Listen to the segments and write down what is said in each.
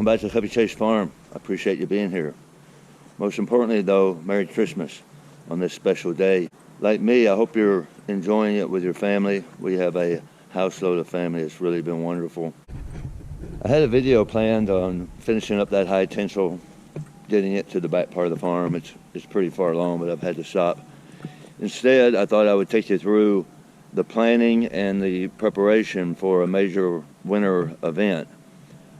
welcome back to Happy Chase Farm. I appreciate you being here. Most importantly though, Merry Christmas on this special day. Like me, I hope you're enjoying it with your family. We have a houseload of family. It's really been wonderful. I had a video planned on finishing up that high tensile, getting it to the back part of the farm. It's pretty far along, but I've had to stop. Instead, I thought I would take you through the planning and the preparation for a major winter event.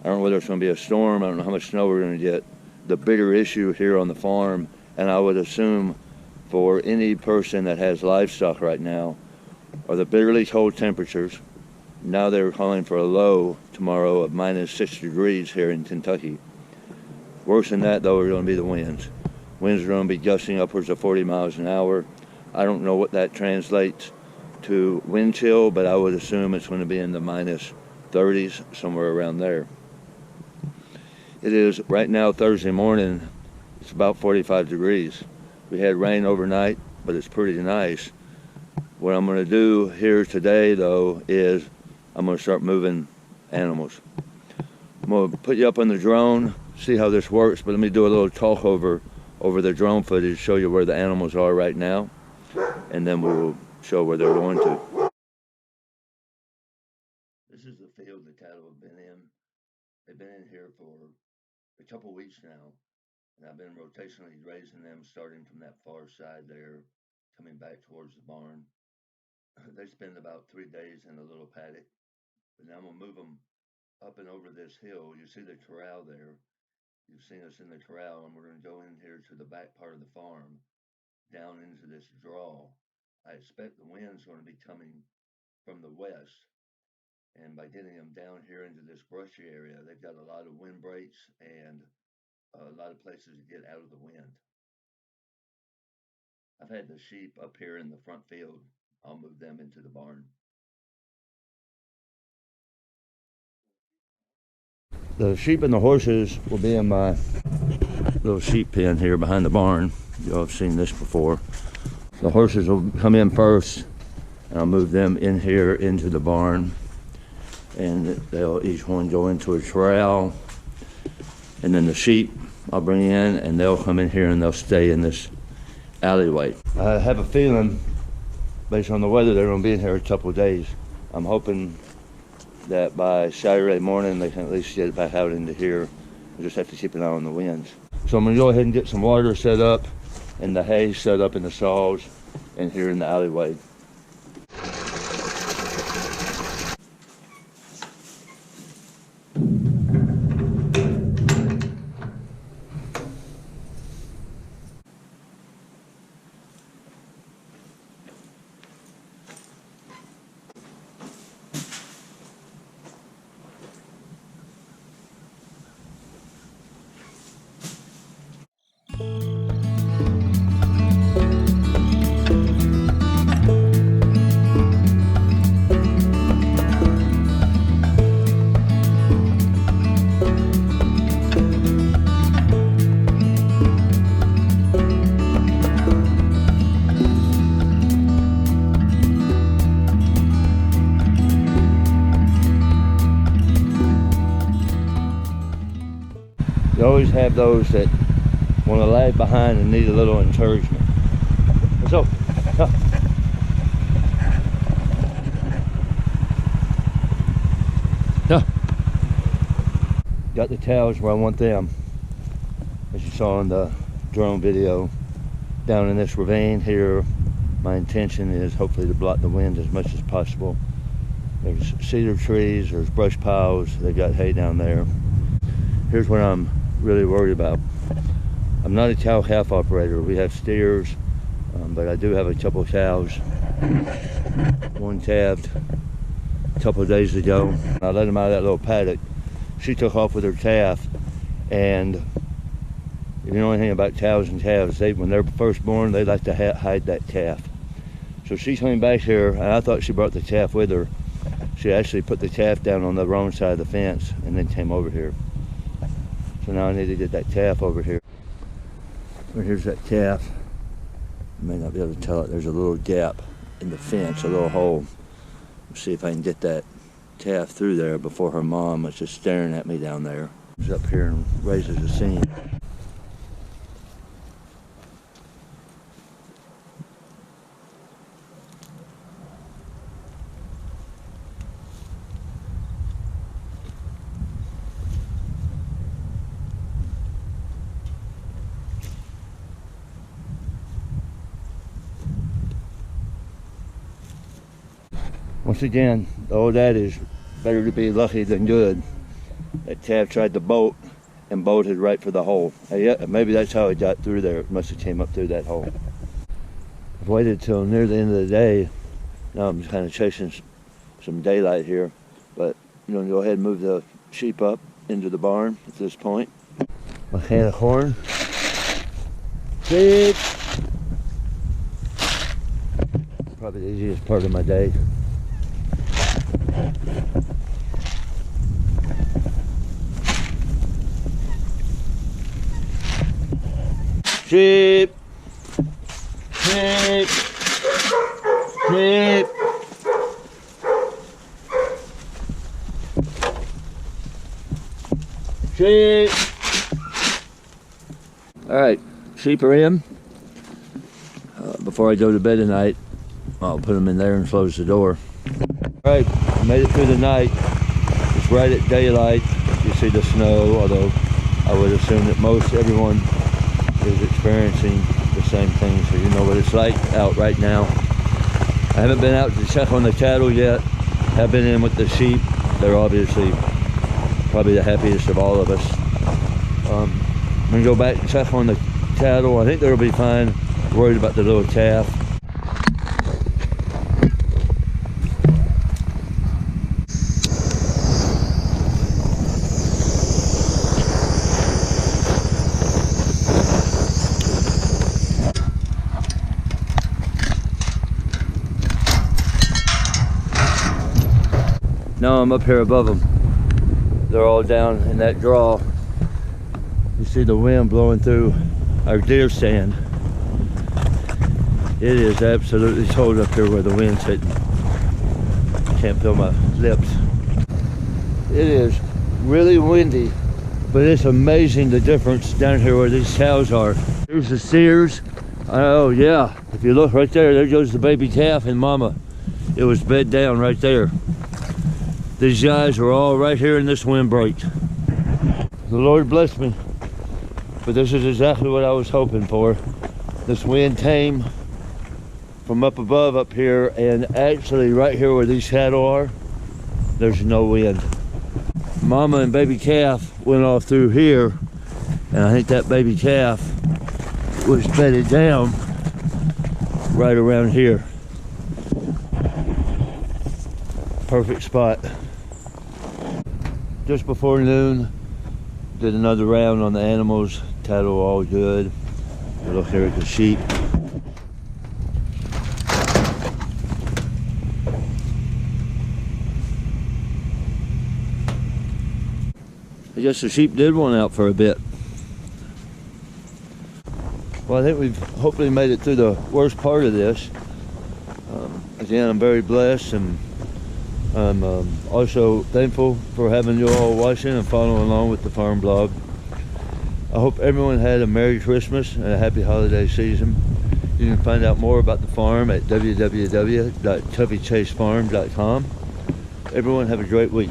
I don't know whether it's going to be a storm. I don't know how much snow we're going to get. The bigger issue here on the farm, and I would assume for any person that has livestock right now, are the bitterly cold temperatures. Now they're calling for a low tomorrow of minus 6 degrees here in Kentucky. Worse than that, though, are going to be the winds. Winds are going to be gusting upwards of 40 miles an hour. I don't know what that translates to wind chill, but I would assume it's going to be in the minus 30s, somewhere around there. It is right now Thursday morning. It's about 45 degrees. We had rain overnight, but it's pretty nice. What I'm going to do here today, though, is I'm going to start moving animals. I'm going to put you up on the drone, see how this works, but let me do a little talk over the drone footage, show you where the animals are right now, and then we'll show where they're going to. This is the field the cattle have been in. They've been in here for a couple weeks now, and I've been rotationally grazing them, starting from that far side there, coming back towards the barn. They spend about 3 days in a little paddock, but now I'm going to move them up and over this hill. You see the corral there. You've seen us in the corral, and we're going to go in here to the back part of the farm, down into this draw. I expect the wind's going to be coming from the west, and by getting them down here into this brushy area, they've got a lot of wind breaks and a lot of places to get out of the wind. I've had the sheep up here in the front field. I'll move them into the barn. The sheep and the horses will be in my little sheep pen here behind the barn. Y'all have seen this before. The horses will come in first, and I'll move them in here into the barn, and they'll each one go into a corral. And then the sheep I'll bring in, and they'll come in here and they'll stay in this alleyway. I have a feeling, based on the weather, they're going to be in here a couple of days. I'm hoping that by Saturday morning they can at least get it back out into here. We just have to keep an eye on the winds. So I'm going to go ahead and get some water set up and the hay set up in the stalls and here in the alleyway. You always have those that want to lag behind and need a little encouragement. Let's go. Got the cows where I want them. As you saw in the drone video, down in this ravine here, my intention is hopefully to block the wind as much as possible. There's cedar trees, there's brush piles, they've got hay down there. Here's what I'm really worried about. I'm not a cow-calf operator. We have steers, but I do have a couple of cows. One calved a couple of days ago. I let him out of that little paddock. She took off with her calf, and if you know anything about cows and calves, when they're first born, they like to hide that calf. So she's coming back here, and I thought she brought the calf with her. She actually put the calf down on the wrong side of the fence and then came over here. So now I need to get that calf over here. Well, here's that calf. You may not be able to tell it. There's a little gap in the fence, a little hole. Let's see if I can get that calf through there before her mom was just staring at me down there. Up here and raises the scene. Once again, the old adage, better to be lucky than good. That calf tried to bolt and bolted right for the hole. Yeah, maybe that's how it got through there. It must have came up through that hole. I've waited till near the end of the day. Now I'm kind of chasing some daylight here. But I'm going to go ahead and move the sheep up into the barn at this point. My can of corn. Sheep! Probably the easiest part of my day. Sheep, sheep, sheep. Sheep. All right, sheep are in. Before I go to bed tonight, I'll put them in there and close the door. All right, I made it through the night. It's right at daylight. You see the snow, although I would assume that most everyone is experiencing the same thing, so you know what it's like out right now. I haven't been out to check on the cattle yet. Have been in with the sheep. They're obviously probably the happiest of all of us. I'm gonna go back and check on the cattle. I think they'll be fine. Worried about the little calf. Now I'm up here above them. They're all down in that draw. You see the wind blowing through our deer stand. It is absolutely cold up here where the wind's hitting. Can't feel my lips. It is really windy, but it's amazing the difference down here where these cows are. There's the steers. Oh yeah, if you look right there goes the baby calf and mama. It was bed down right there. These guys are all right here in this windbreak. The Lord bless me, but this is exactly what I was hoping for. This wind came from up above up here, and actually right here where these cattle are, there's no wind. Mama and baby calf went off through here, and I think that baby calf was bedded down right around here. Perfect spot. Just before noon, did another round on the animals. Cattle all good. We look here at the sheep. I guess the sheep did one out for a bit. Well, I think we've hopefully made it through the worst part of this. Again, I'm very blessed, and I'm also thankful for having you all watching and following along with the farm blog. I hope everyone had a Merry Christmas and a Happy Holiday season. You can find out more about the farm at www.tuffychasefarm.com. Everyone have a great week.